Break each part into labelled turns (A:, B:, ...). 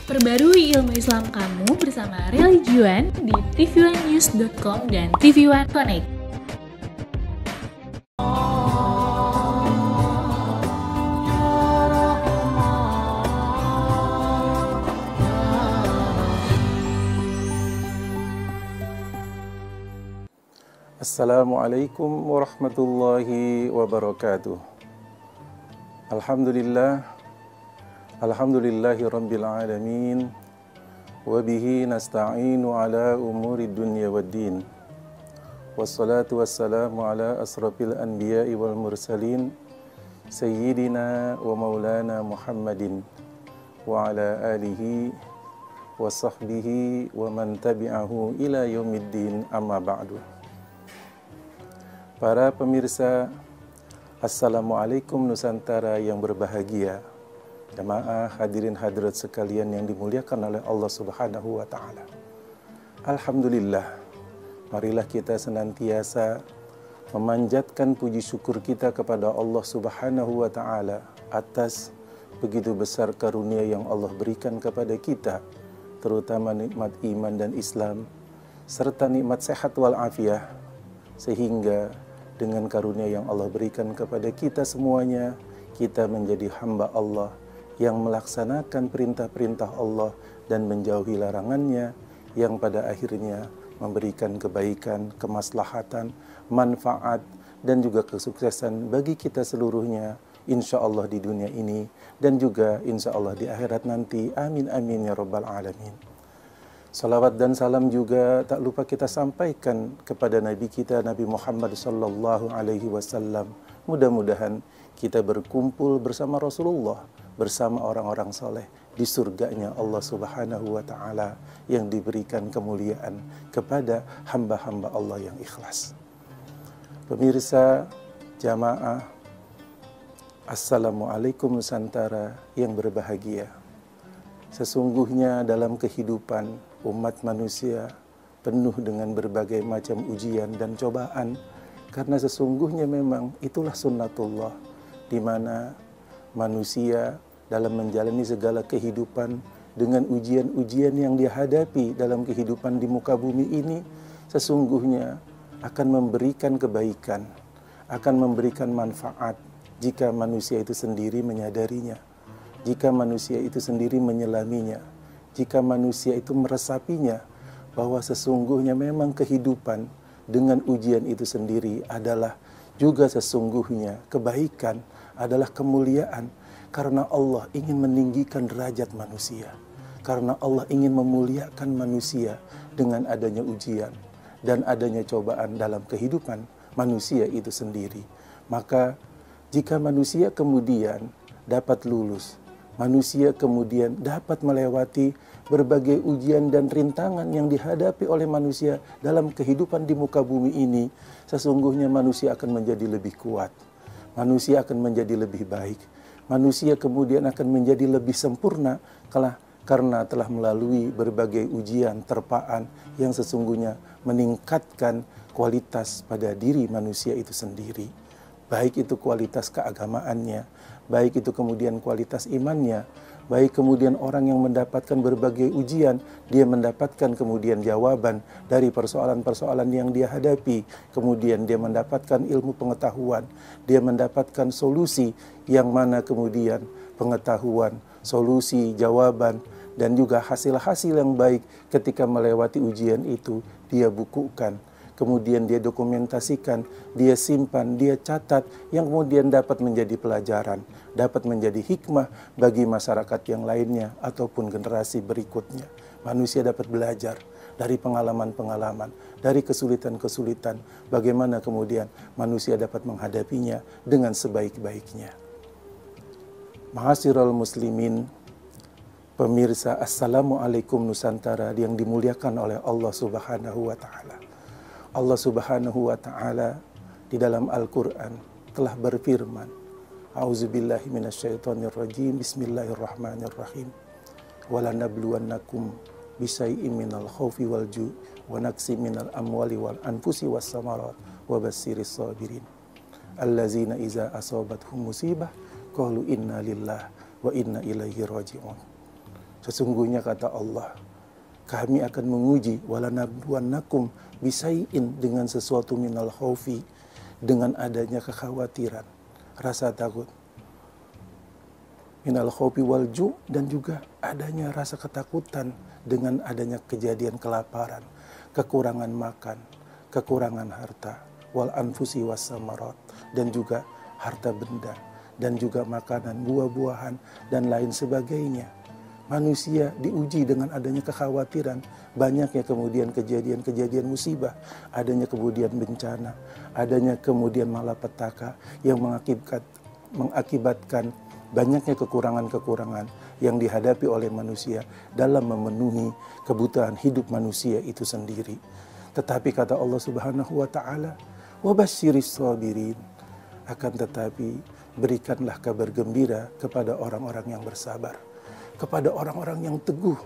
A: Perbarui ilmu Islam kamu bersama Religion di tv1news.com dan TV1 Connect.
B: Assalamualaikum warahmatullahi wabarakatuh. Alhamdulillahi rabbil alamin. Wabihi nasta'inu ala umuri dunya waddin. Wassalatu wassalamu ala asrafil anbiya'i wal mursalin, Sayyidina wa maulana Muhammadin wa ala alihi wa sahbihi wa man tabi'ahu ila yaumiddin, amma ba'du. Para pemirsa, Assalamualaikum Nusantara yang berbahagia, jamaah hadirin hadirat sekalian yang dimuliakan oleh Allah Subhanahu wa Ta'ala. Alhamdulillah, marilah kita senantiasa memanjatkan puji syukur kita kepada Allah Subhanahu wa Ta'ala atas begitu besar karunia yang Allah berikan kepada kita, terutama nikmat iman dan Islam serta nikmat sehat wal afiah, sehingga dengan karunia yang Allah berikan kepada kita semuanya, kita menjadi hamba Allah yang melaksanakan perintah-perintah Allah dan menjauhi larangannya, yang pada akhirnya memberikan kebaikan, kemaslahatan, manfaat, dan juga kesuksesan bagi kita seluruhnya, insya Allah di dunia ini, dan juga insya Allah di akhirat nanti. Amin amin ya rabbal alamin. Salawat dan salam juga tak lupa kita sampaikan kepada Nabi kita, Nabi Muhammad sallallahu alaihi wasallam. Mudah-mudahan kita berkumpul bersama Rasulullah, bersama orang-orang soleh di surganya Allah Subhanahu wa Ta'ala, yang diberikan kemuliaan kepada hamba-hamba Allah yang ikhlas. Pemirsa, jamaah, Assalamualaikum Nusantara yang berbahagia. Sesungguhnya dalam kehidupan umat manusia penuh dengan berbagai macam ujian dan cobaan, karena sesungguhnya memang itulah sunnatullah, di mana manusia dalam menjalani segala kehidupan dengan ujian-ujian yang dihadapi dalam kehidupan di muka bumi ini, sesungguhnya akan memberikan kebaikan, akan memberikan manfaat jika manusia itu sendiri menyadarinya, jika manusia itu sendiri menyelaminya, jika manusia itu meresapinya, bahwa sesungguhnya memang kehidupan dengan ujian itu sendiri adalah juga sesungguhnya kebaikan, adalah kemuliaan, karena Allah ingin meninggikan derajat manusia, karena Allah ingin memuliakan manusia dengan adanya ujian dan adanya cobaan dalam kehidupan manusia itu sendiri. Maka jika manusia kemudian dapat lulus, manusia kemudian dapat melewati berbagai ujian dan rintangan yang dihadapi oleh manusia dalam kehidupan di muka bumi ini, sesungguhnya manusia akan menjadi lebih kuat, manusia akan menjadi lebih baik, manusia kemudian akan menjadi lebih sempurna karena telah melalui berbagai ujian, terpaan yang sesungguhnya meningkatkan kualitas pada diri manusia itu sendiri. Baik itu kualitas keagamaannya, baik itu kemudian kualitas imannya, baik kemudian orang yang mendapatkan berbagai ujian, dia mendapatkan kemudian jawaban dari persoalan-persoalan yang dia hadapi, kemudian dia mendapatkan ilmu pengetahuan, dia mendapatkan solusi yang mana kemudian pengetahuan, solusi, jawaban, dan juga hasil-hasil yang baik ketika melewati ujian itu dia bukukan. Kemudian dia dokumentasikan, dia simpan, dia catat, yang kemudian dapat menjadi pelajaran, dapat menjadi hikmah bagi masyarakat yang lainnya ataupun generasi berikutnya. Manusia dapat belajar dari pengalaman-pengalaman, dari kesulitan-kesulitan, bagaimana kemudian manusia dapat menghadapinya dengan sebaik-baiknya. Ma'asyiral muslimin, pemirsa, Assalamualaikum Nusantara yang dimuliakan oleh Allah Subhanahu wa Ta'ala. Allah Subhanahu wa Ta'ala di dalam Al-Quran telah berfirman, A'udzubillahi minasyaitonirrajim, Bismillahirrahmanirrahim. Walanabluwannakum bisyai'im minal khawfi wal ju' wa naqsi minal amwali wal anfusi was samarat wa bassiris sabirin. Allazina iza asabathum musibah qalu inna lillah wa inna ilaihi raji'un. Sesungguhnya kata Allah, kami akan menguji walanabluwannakum bisai'in dengan sesuatu minal khaufi, dengan adanya kekhawatiran, rasa takut, minal khaufi wal ju', dan juga adanya rasa ketakutan dengan adanya kejadian kelaparan, kekurangan makan, kekurangan harta, wal anfusi was samarat, dan juga harta benda, dan juga makanan, buah-buahan, dan lain sebagainya. Manusia diuji dengan adanya kekhawatiran, banyaknya kemudian kejadian-kejadian musibah, adanya kemudian bencana, adanya kemudian malapetaka yang mengakibatkan banyaknya kekurangan-kekurangan yang dihadapi oleh manusia dalam memenuhi kebutuhan hidup manusia itu sendiri. Tetapi kata Allah Subhanahu wa ta'ala, wabasyiris sabirin, akan tetapi berikanlah kabar gembira kepada orang-orang yang bersabar, kepada orang-orang yang teguh,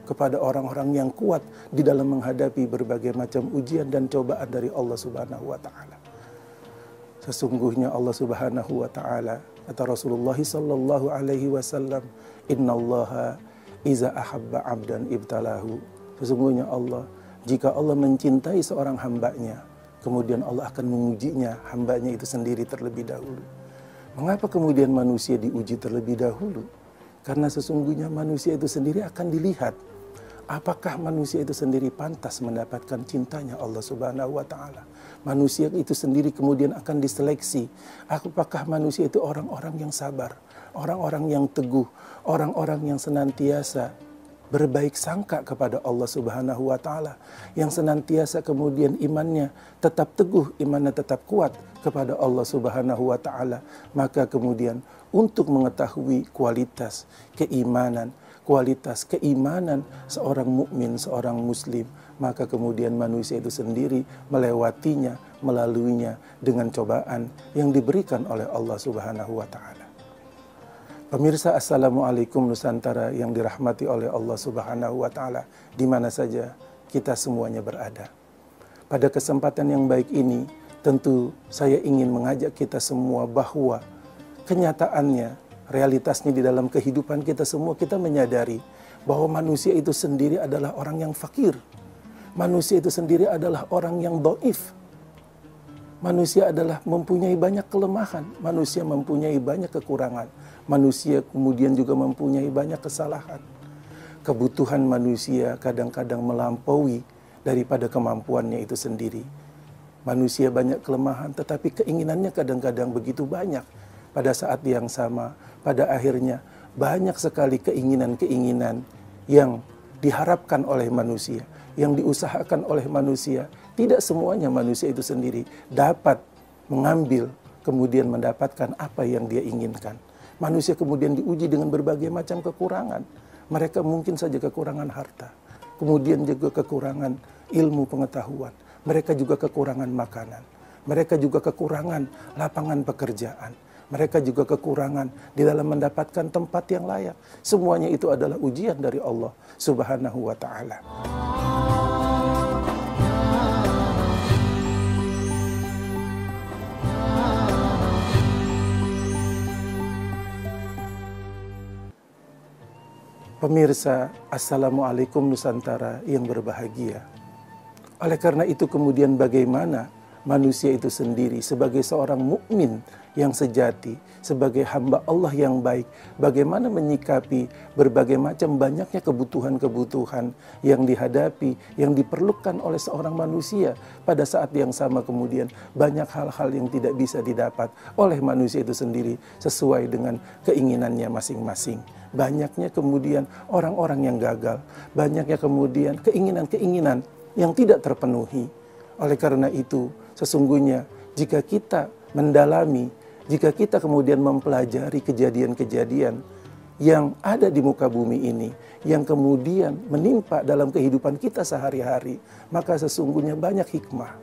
B: kepada orang-orang yang kuat di dalam menghadapi berbagai macam ujian dan cobaan dari Allah Subhanahu wa ta'ala. Sesungguhnya Allah Subhanahu wa ta'ala, kata Rasulullah sallallahu alaihi wasallam, innallaha iza ahabba abdan ibtalahu. Sesungguhnya Allah, jika Allah mencintai seorang hambanya, kemudian Allah akan mengujinya, hambanya itu sendiri terlebih dahulu. Mengapa kemudian manusia diuji terlebih dahulu? Karena sesungguhnya manusia itu sendiri akan dilihat, apakah manusia itu sendiri pantas mendapatkan cintanya Allah Subhanahu wa ta'ala. Manusia itu sendiri kemudian akan diseleksi, apakah manusia itu orang-orang yang sabar, orang-orang yang teguh, orang-orang yang senantiasa berbaik sangka kepada Allah Subhanahu wa ta'ala, yang senantiasa kemudian imannya tetap teguh, imannya tetap kuat kepada Allah Subhanahu wa ta'ala. Maka kemudian untuk mengetahui kualitas keimanan seorang mukmin, seorang muslim, maka kemudian manusia itu sendiri melewatinya, melaluinya dengan cobaan yang diberikan oleh Allah Subhanahu wa ta'ala. Pemirsa, Assalamualaikum Nusantara yang dirahmati oleh Allah Subhanahu wa ta'ala, di mana saja kita semuanya berada. Pada kesempatan yang baik ini, tentu saya ingin mengajak kita semua bahwa kenyataannya, realitasnya di dalam kehidupan kita semua, kita menyadari bahwa manusia itu sendiri adalah orang yang fakir. Manusia itu sendiri adalah orang yang dhaif. Manusia adalah mempunyai banyak kelemahan, manusia mempunyai banyak kekurangan, manusia kemudian juga mempunyai banyak kesalahan. Kebutuhan manusia kadang-kadang melampaui daripada kemampuannya itu sendiri. Manusia banyak kelemahan, tetapi keinginannya kadang-kadang begitu banyak. Pada saat yang sama, pada akhirnya banyak sekali keinginan-keinginan yang diharapkan oleh manusia, yang diusahakan oleh manusia. Tidak semuanya manusia itu sendiri dapat mengambil, kemudian mendapatkan apa yang dia inginkan. Manusia kemudian diuji dengan berbagai macam kekurangan. Mereka mungkin saja kekurangan harta, kemudian juga kekurangan ilmu pengetahuan. Mereka juga kekurangan makanan. Mereka juga kekurangan lapangan pekerjaan. Mereka juga kekurangan di dalam mendapatkan tempat yang layak. Semuanya itu adalah ujian dari Allah Subhanahu wa ta'ala. Pemirsa, Assalamualaikum Nusantara yang berbahagia. Oleh karena itu kemudian bagaimana manusia itu sendiri sebagai seorang mukmin yang sejati, sebagai hamba Allah yang baik, bagaimana menyikapi berbagai macam banyaknya kebutuhan-kebutuhan yang dihadapi, yang diperlukan oleh seorang manusia. Pada saat yang sama kemudian banyak hal-hal yang tidak bisa didapat oleh manusia itu sendiri sesuai dengan keinginannya masing-masing. Banyaknya kemudian orang-orang yang gagal, banyaknya kemudian keinginan-keinginan yang tidak terpenuhi. Oleh karena itu, sesungguhnya jika kita mendalami, jika kita kemudian mempelajari kejadian-kejadian yang ada di muka bumi ini, yang kemudian menimpa dalam kehidupan kita sehari-hari, maka sesungguhnya banyak hikmah,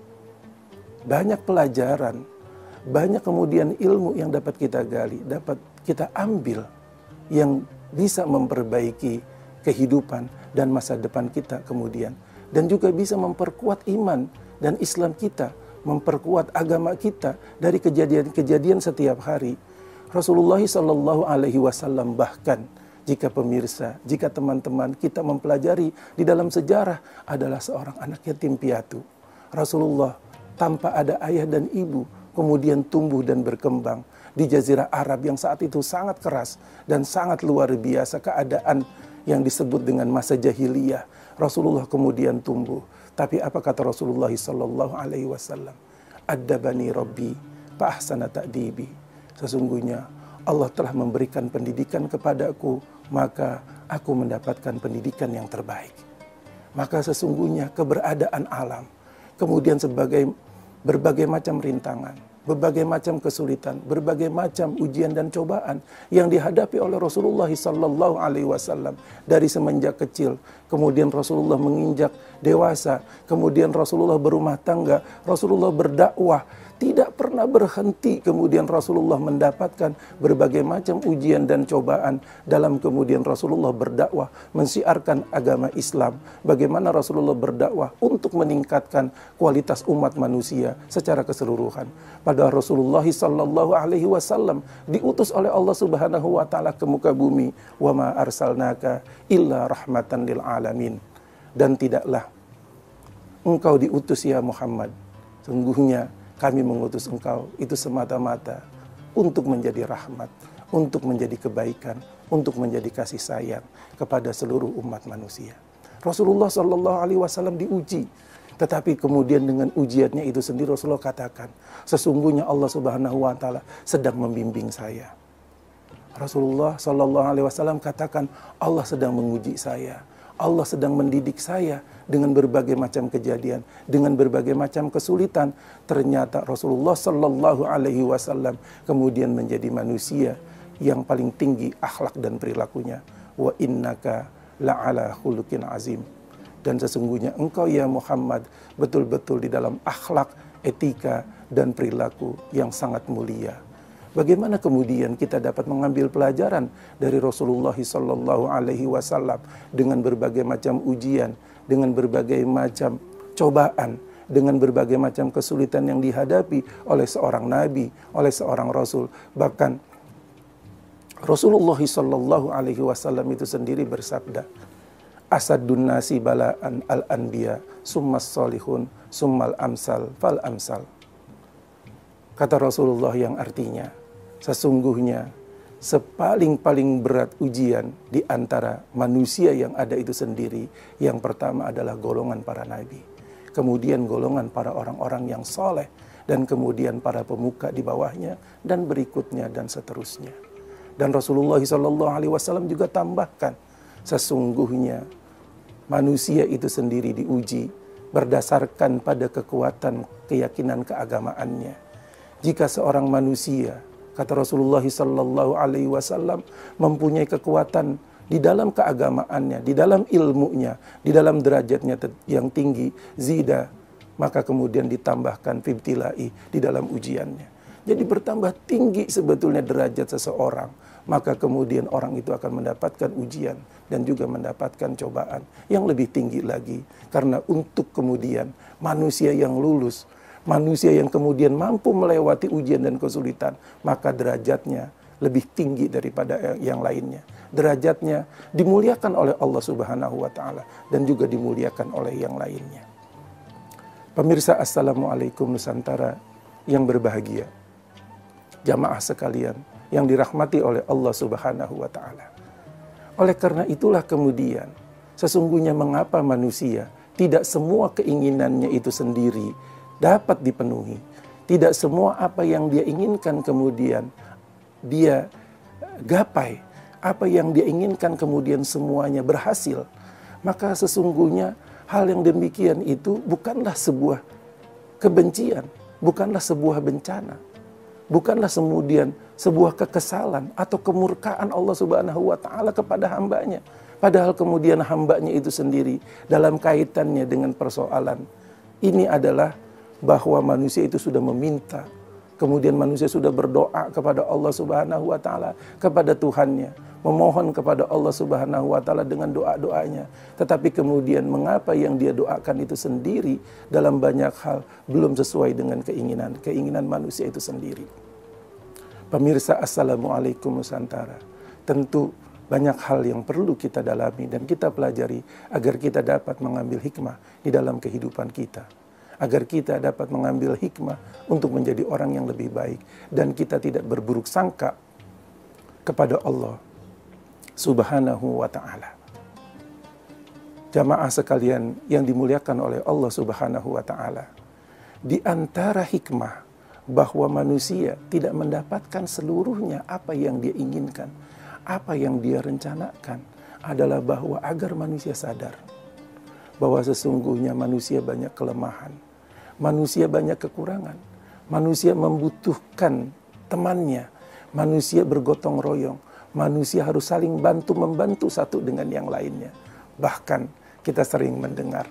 B: banyak pelajaran, banyak kemudian ilmu yang dapat kita gali, dapat kita ambil, yang bisa memperbaiki kehidupan dan masa depan kita kemudian. Dan juga bisa memperkuat iman dan Islam kita, memperkuat agama kita dari kejadian-kejadian setiap hari. Rasulullah SAW bahkan jika pemirsa, jika teman-teman kita mempelajari di dalam sejarah adalah seorang anak yatim piatu. Rasulullah tanpa ada ayah dan ibu, kemudian tumbuh dan berkembang di Jazirah Arab yang saat itu sangat keras dan sangat luar biasa keadaan yang disebut dengan masa jahiliyah. Rasulullah kemudian tumbuh. Tapi apa kata Rasulullah sallallahu alaihi wasallam? Addabani Rabbi fa ahsana ta'dibi. Sesungguhnya Allah telah memberikan pendidikan kepadaku, maka aku mendapatkan pendidikan yang terbaik. Maka sesungguhnya keberadaan alam, kemudian sebagai berbagai macam rintangan, berbagai macam kesulitan, berbagai macam ujian dan cobaan yang dihadapi oleh Rasulullah sallallahu alaihi wasallam dari semenjak kecil, kemudian Rasulullah menginjak dewasa, kemudian Rasulullah berumah tangga, Rasulullah berdakwah, tidak pernah berhenti. Kemudian Rasulullah mendapatkan berbagai macam ujian dan cobaan dalam kemudian Rasulullah berdakwah, mensiarkan agama Islam. Bagaimana Rasulullah berdakwah untuk meningkatkan kualitas umat manusia secara keseluruhan. Padahal Rasulullah sallallahu alaihi wasallam diutus oleh Allah Subhanahu wa taala ke muka bumi, wa ma arsalnaka illa rahmatan lil alamin. Dan tidaklah engkau diutus ya Muhammad, sungguhnya kami mengutus engkau itu semata-mata untuk menjadi rahmat, untuk menjadi kebaikan, untuk menjadi kasih sayang kepada seluruh umat manusia. Rasulullah sallallahu alaihi wasallam diuji, tetapi kemudian dengan ujiannya itu sendiri Rasulullah katakan, sesungguhnya Allah Subhanahu wa taala sedang membimbing saya. Rasulullah sallallahu alaihi wasallam katakan, Allah sedang menguji saya. Allah sedang mendidik saya dengan berbagai macam kejadian, dengan berbagai macam kesulitan. Ternyata Rasulullah sallallahu alaihi wasallam kemudian menjadi manusia yang paling tinggi akhlak dan perilakunya. Wa innaka la'ala khuluqin azim. Dan sesungguhnya engkau ya Muhammad betul-betul di dalam akhlak, etika dan perilaku yang sangat mulia. Bagaimana kemudian kita dapat mengambil pelajaran dari Rasulullah sallallahu alaihi wasallam dengan berbagai macam ujian, dengan berbagai macam cobaan, dengan berbagai macam kesulitan yang dihadapi oleh seorang nabi, oleh seorang rasul. Bahkan Rasulullah sallallahu alaihi wasallam itu sendiri bersabda, asadun nasi balaan al-anbiya, summas salihun, summal amsal fal amsal. Kata Rasulullah yang artinya, sesungguhnya sepaling-paling berat ujian di antara manusia yang ada itu sendiri, yang pertama adalah golongan para nabi, kemudian golongan para orang-orang yang soleh, dan kemudian para pemuka di bawahnya, dan berikutnya dan seterusnya. Dan Rasulullah SAW juga tambahkan, sesungguhnya manusia itu sendiri diuji berdasarkan pada kekuatan keyakinan keagamaannya. Jika seorang manusia, kata Rasulullah SAW, mempunyai kekuatan di dalam keagamaannya, di dalam ilmunya, di dalam derajatnya yang tinggi, zida, maka kemudian ditambahkan fibtilai di dalam ujiannya. Jadi bertambah tinggi sebetulnya derajat seseorang, maka kemudian orang itu akan mendapatkan ujian dan juga mendapatkan cobaan yang lebih tinggi lagi. Karena untuk kemudian manusia yang lulus, manusia yang kemudian mampu melewati ujian dan kesulitan, maka derajatnya lebih tinggi daripada yang lainnya. Derajatnya dimuliakan oleh Allah Subhanahu wa taala dan juga dimuliakan oleh yang lainnya. Pemirsa, Assalamualaikum Nusantara yang berbahagia. Jamaah sekalian yang dirahmati oleh Allah Subhanahu wa taala. Oleh karena itulah kemudian sesungguhnya mengapa manusia tidak semua keinginannya itu sendiri dapat dipenuhi. Tidak semua apa yang dia inginkan kemudian dia gapai. Apa yang dia inginkan kemudian semuanya berhasil. Maka sesungguhnya hal yang demikian itu bukanlah sebuah kebencian, bukanlah sebuah bencana, bukanlah kemudian sebuah kekesalan atau kemurkaan Allah Subhanahu wa taala kepada hambanya. Padahal kemudian hambanya itu sendiri dalam kaitannya dengan persoalan ini adalah bahwa manusia itu sudah meminta, kemudian manusia sudah berdoa kepada Allah Subhanahu wa taala, kepada Tuhannya, memohon kepada Allah Subhanahu wa taala dengan doa-doanya. Tetapi kemudian mengapa yang dia doakan itu sendiri dalam banyak hal belum sesuai dengan keinginan manusia itu sendiri. Pemirsa, Assalamualaikum Nusantara. Tentu banyak hal yang perlu kita dalami dan kita pelajari agar kita dapat mengambil hikmah di dalam kehidupan kita. Agar kita dapat mengambil hikmah untuk menjadi orang yang lebih baik. Dan kita tidak berburuk sangka kepada Allah Subhanahu wa ta'ala. Jamaah sekalian yang dimuliakan oleh Allah Subhanahu wa ta'ala, di antara hikmah bahwa manusia tidak mendapatkan seluruhnya apa yang dia inginkan, apa yang dia rencanakan, adalah bahwa agar manusia sadar bahwa sesungguhnya manusia banyak kelemahan, manusia banyak kekurangan, manusia membutuhkan temannya, manusia bergotong royong, manusia harus saling bantu-membantu satu dengan yang lainnya. Bahkan kita sering mendengar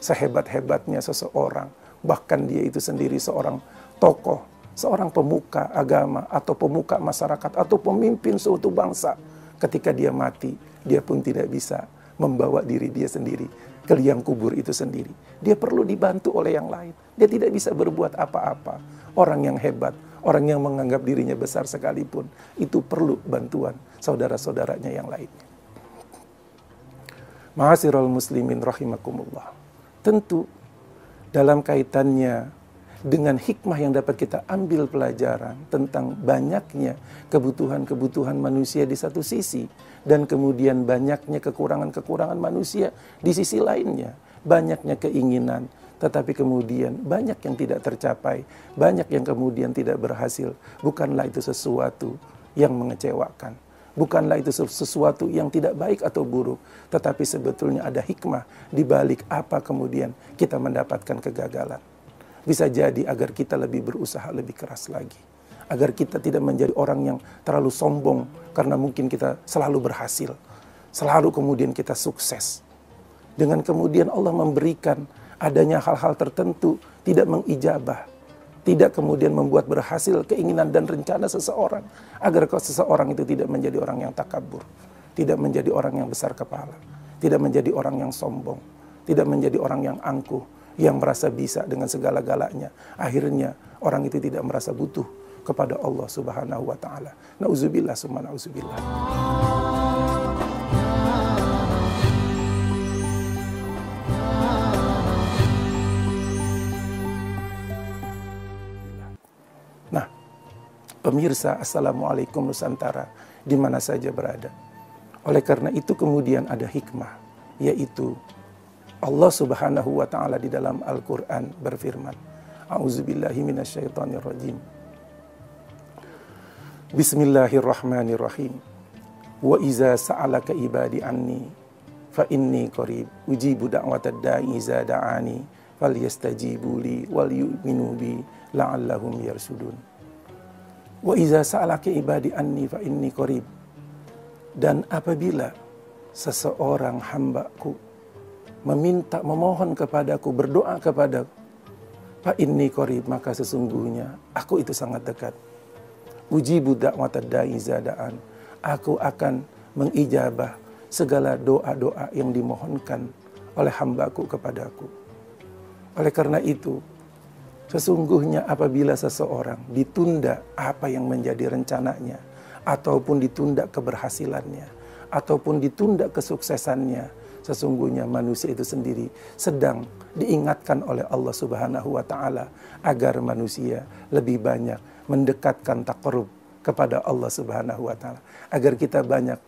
B: sehebat-hebatnya seseorang, bahkan dia itu sendiri seorang tokoh, seorang pemuka agama atau pemuka masyarakat atau pemimpin suatu bangsa, ketika dia mati, dia pun tidak bisa membawa diri dia sendiri ke liang kubur itu sendiri. Dia perlu dibantu oleh yang lain. Dia tidak bisa berbuat apa-apa. Orang yang hebat, orang yang menganggap dirinya besar sekalipun, itu perlu bantuan saudara-saudaranya yang lainnya. Ma'asyiral muslimin rahimakumullah. Tentu dalam kaitannya dengan hikmah yang dapat kita ambil pelajaran tentang banyaknya kebutuhan-kebutuhan manusia di satu sisi, dan kemudian banyaknya kekurangan-kekurangan manusia di sisi lainnya. Banyaknya keinginan, tetapi kemudian banyak yang tidak tercapai, banyak yang kemudian tidak berhasil. Bukanlah itu sesuatu yang mengecewakan, bukanlah itu sesuatu yang tidak baik atau buruk, tetapi sebetulnya ada hikmah di balik apa kemudian kita mendapatkan kegagalan. Bisa jadi agar kita lebih berusaha lebih keras lagi, agar kita tidak menjadi orang yang terlalu sombong karena mungkin kita selalu berhasil, selalu kemudian kita sukses. Dengan kemudian Allah memberikan adanya hal-hal tertentu tidak mengijabah, tidak kemudian membuat berhasil keinginan dan rencana seseorang, agar seseorang itu tidak menjadi orang yang takabur, tidak menjadi orang yang besar kepala, tidak menjadi orang yang sombong, tidak menjadi orang yang angkuh, yang merasa bisa dengan segala-galanya. Akhirnya orang itu tidak merasa butuh kepada Allah Subhanahu wa ta'ala. Na'udzubillah summa na'udzubillah. Nah, pemirsa Assalamualaikum Nusantara di mana saja berada. Oleh karena itu kemudian ada hikmah, yaitu Allah Subhanahu wa ta'ala di dalam Al-Quran berfirman, A'udzubillahi minasyaitonirrajim. Bismillahirrahmanirrahim. Wa iza sa'alaka ibadi anni fa inni qarib ujibu da'watad da'i iza da'ani falyastajibu li wal yu'minu bi la'allahum yarsudun. Wa iza sa'alaka ibadi anni fa inni qarib. Dan apabila seseorang hambaku meminta, memohon kepadaku, berdoa kepadaku, fa inni qarib, maka sesungguhnya aku itu sangat dekat. Ujibu da'watad da'i iza da'an, aku akan mengijabah segala doa-doa yang dimohonkan oleh hambaku kepadaku. Oleh karena itu, sesungguhnya apabila seseorang ditunda apa yang menjadi rencananya, ataupun ditunda keberhasilannya, ataupun ditunda kesuksesannya, sesungguhnya manusia itu sendiri sedang diingatkan oleh Allah Subhanahu wa ta'ala agar manusia lebih banyak mendekatkan taqarrub kepada Allah Subhanahu wa ta'ala, agar kita banyak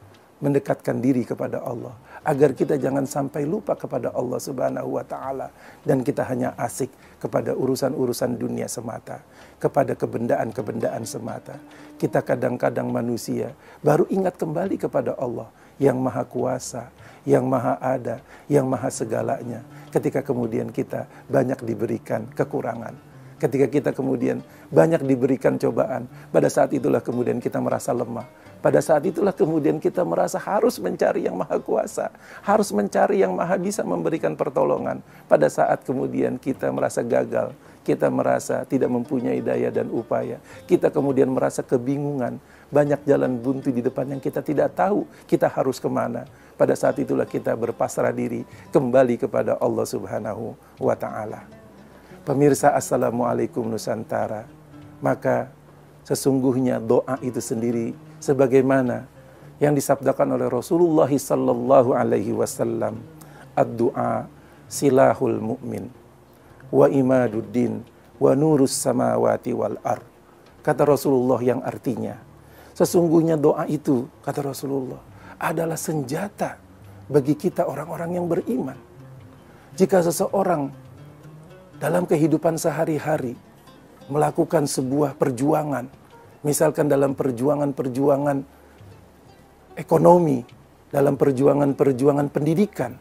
B: mendekatkan diri kepada Allah, agar kita jangan sampai lupa kepada Allah Subhanahu wa ta'ala dan kita hanya asik kepada urusan-urusan dunia semata, kepada kebendaan-kebendaan semata. Kita kadang-kadang manusia baru ingat kembali kepada Allah yang maha kuasa, yang maha ada, yang maha segalanya, ketika kemudian kita banyak diberikan kekurangan, ketika kita kemudian banyak diberikan cobaan. Pada saat itulah kemudian kita merasa lemah, pada saat itulah kemudian kita merasa harus mencari yang maha kuasa, harus mencari yang maha bisa memberikan pertolongan. Pada saat kemudian kita merasa gagal, kita merasa tidak mempunyai daya dan upaya, kita kemudian merasa kebingungan, banyak jalan buntu di depan yang kita tidak tahu kita harus kemana. Pada saat itulah kita berpasrah diri kembali kepada Allah Subhanahu wa ta'ala. Pemirsa Assalamualaikum Nusantara, maka sesungguhnya doa itu sendiri sebagaimana yang disabdakan oleh Rasulullah sallallahu alaihi wasallam, ad-du'a silahul mu'min wa imaduddin wa nurus samawati wal ard. Kata Rasulullah, yang artinya sesungguhnya doa itu, kata Rasulullah, adalah senjata bagi kita orang-orang yang beriman. Jika seseorang dalam kehidupan sehari-hari melakukan sebuah perjuangan, misalkan dalam perjuangan-perjuangan ekonomi, dalam perjuangan-perjuangan pendidikan,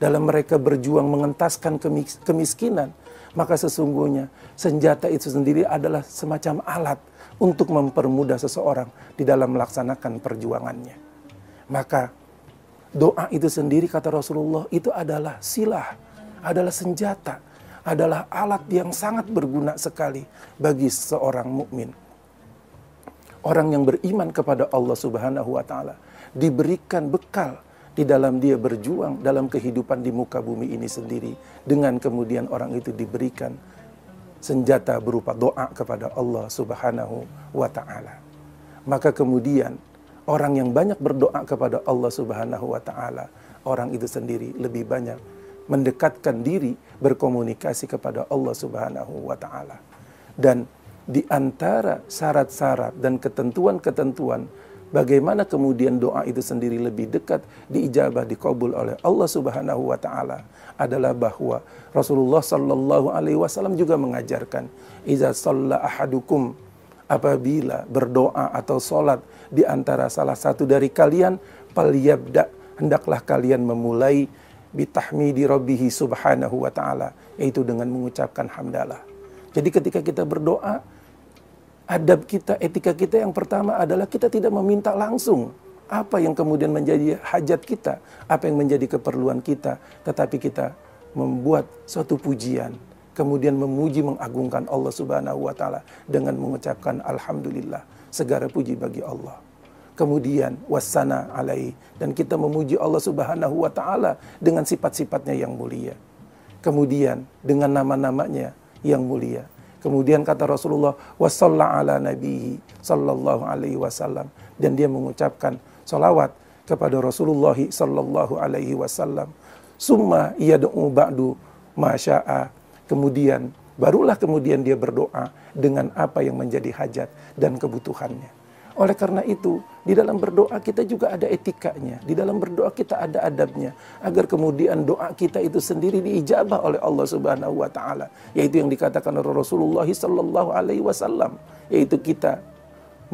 B: dalam mereka berjuang mengentaskan kemiskinan, maka sesungguhnya senjata itu sendiri adalah semacam alat untuk mempermudah seseorang di dalam melaksanakan perjuangannya. Maka doa itu sendiri, kata Rasulullah, itu adalah silah, adalah senjata, adalah alat yang sangat berguna sekali bagi seorang mukmin. Orang yang beriman kepada Allah Subhanahu wa Ta'ala diberikan bekal di dalam dia berjuang dalam kehidupan di muka bumi ini sendiri, dengan kemudian orang itu diberikan senjata berupa doa kepada Allah Subhanahu wa Ta'ala. Maka kemudian orang yang banyak berdoa kepada Allah Subhanahu wa Ta'ala, orang itu sendiri lebih banyak mendekatkan diri berkomunikasi kepada Allah Subhanahu wa Ta'ala. Dan di antara syarat-syarat dan ketentuan-ketentuan bagaimana kemudian doa itu sendiri lebih dekat diijabah, dikabul oleh Allah Subhanahu wa Ta'ala adalah bahwa Rasulullah sallallahu alaihi wasallam juga mengajarkan, iza shalla ahadukum, apabila berdoa atau sholat di antara salah satu dari kalian, falyabda, hendaklah kalian memulai bitahmidi rabbihi subhanahu wa ta'ala, yaitu dengan mengucapkan hamdalah. Jadi ketika kita berdoa, adab kita, etika kita yang pertama adalah kita tidak meminta langsung apa yang kemudian menjadi hajat kita, apa yang menjadi keperluan kita, tetapi kita membuat suatu pujian, kemudian memuji, mengagungkan Allah Subhanahu wa Ta'ala dengan mengucapkan alhamdulillah, segala puji bagi Allah. Kemudian wassana alaihi, dan kita memuji Allah Subhanahu wa Ta'ala dengan sifat-sifatnya yang mulia, kemudian dengan nama-namanya yang mulia. Kemudian kata Rasulullah, wassalla ala nabihi sallallahu alaihi wasallam, dan dia mengucapkan salawat kepada Rasulullah sallallahu alaihi wasallam. Summa yad'u ba'du masya'a, kemudian barulah kemudian dia berdoa dengan apa yang menjadi hajat dan kebutuhannya. Oleh karena itu, di dalam berdoa kita juga ada etikanya, di dalam berdoa kita ada adabnya, agar kemudian doa kita itu sendiri diijabah oleh Allah Subhanahu wa Ta'ala, yaitu yang dikatakan oleh Rasulullah sallallahu alaihi wasallam, yaitu kita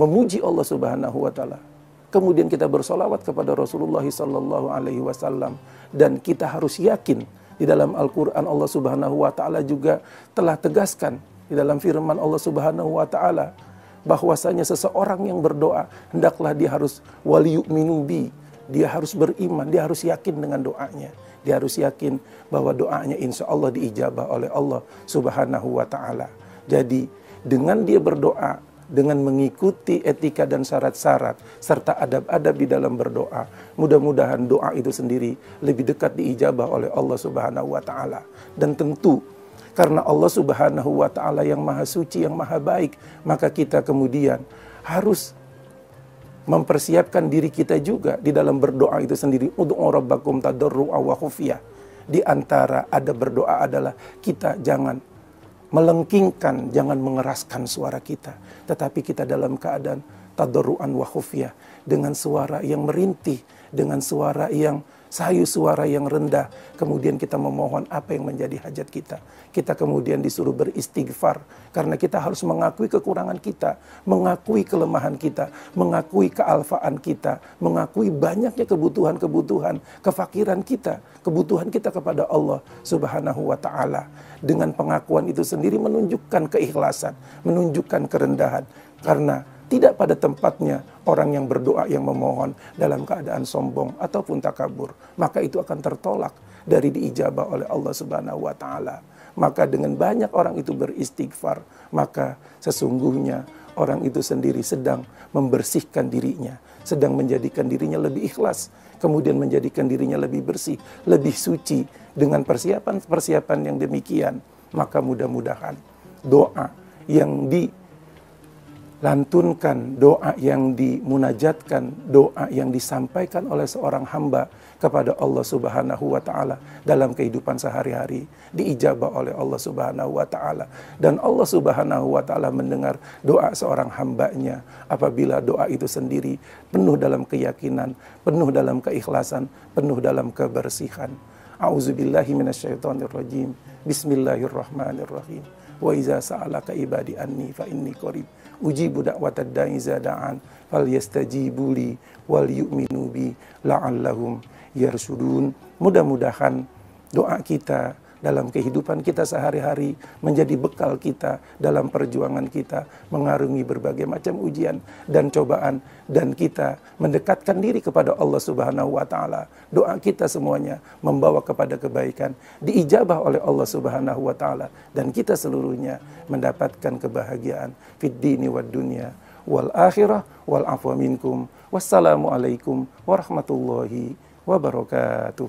B: memuji Allah Subhanahu wa Ta'ala, kemudian kita bersolawat kepada Rasulullah sallallahu alaihi wasallam, dan kita harus yakin di dalam Al-Quran Allah Subhanahu wa Ta'ala juga telah tegaskan di dalam firman Allah Subhanahu wa Ta'ala bahwasanya seseorang yang berdoa hendaklah dia harus waliyu'minu bi, dia harus beriman, dia harus yakin dengan doanya, dia harus yakin bahwa doanya insya Allah diijabah oleh Allah Subhanahu wa Ta'ala. Jadi dengan dia berdoa, dengan mengikuti etika dan syarat-syarat serta adab-adab di dalam berdoa, mudah-mudahan doa itu sendiri lebih dekat diijabah oleh Allah Subhanahu wa Ta'ala. Dan tentu karena Allah Subhanahu wa Ta'ala yang maha suci, yang maha baik, maka kita kemudian harus mempersiapkan diri kita juga di dalam berdoa itu sendiri. Ud'u rabbakum tadarru'a wa khufyah. Di antara adab berdoa adalah kita jangan melengkingkan, jangan mengeraskan suara kita, tetapi kita dalam keadaan tadarru'an wa khufyah, dengan suara yang merintih, dengan suara yang sayu, suara yang rendah. Kemudian kita memohon apa yang menjadi hajat kita. Kita kemudian disuruh beristighfar, karena kita harus mengakui kekurangan kita, mengakui kelemahan kita, mengakui kealfaan kita, mengakui banyaknya kebutuhan-kebutuhan, kefakiran kita, kebutuhan kita kepada Allah Subhanahu wa Ta'ala. Dengan pengakuan itu sendiri menunjukkan keikhlasan, menunjukkan kerendahan, karena tidak pada tempatnya orang yang berdoa, yang memohon dalam keadaan sombong ataupun takabur, maka itu akan tertolak dari diijabah oleh Allah Subhanahu wa Ta'ala. Maka dengan banyak orang itu beristighfar, maka sesungguhnya orang itu sendiri sedang membersihkan dirinya, sedang menjadikan dirinya lebih ikhlas, kemudian menjadikan dirinya lebih bersih, lebih suci. Dengan persiapan-persiapan yang demikian, maka mudah-mudahan doa yang lantunkan doa yang dimunajatkan, doa yang disampaikan oleh seorang hamba kepada Allah Subhanahu wa Ta'ala dalam kehidupan sehari-hari diijabah oleh Allah Subhanahu wa Ta'ala, dan Allah Subhanahu wa Ta'ala mendengar doa seorang hambanya apabila doa itu sendiri penuh dalam keyakinan, penuh dalam keikhlasan, penuh dalam kebersihan. A'udzubillahi minasyaitonirrajim. Bismillahirrahmanirrahim. Wa iza sa'alaka ibadi anni fa inni qarib ujibu da'watad da'i iza da'an falyastajibu li wal yu'minu bi la'allahum yarshudun. Mudah-mudahan doa kita dalam kehidupan kita sehari-hari menjadi bekal kita dalam perjuangan kita mengarungi berbagai macam ujian dan cobaan, dan kita mendekatkan diri kepada Allah Subhanahu wa Ta'ala. Doa kita semuanya membawa kepada kebaikan, diijabah oleh Allah Subhanahu wa Ta'ala, dan kita seluruhnya mendapatkan kebahagiaan fid dini wad dunya wal akhirah wal afwa minkum. Wassalamualaikum warahmatullahi wabarakatuh.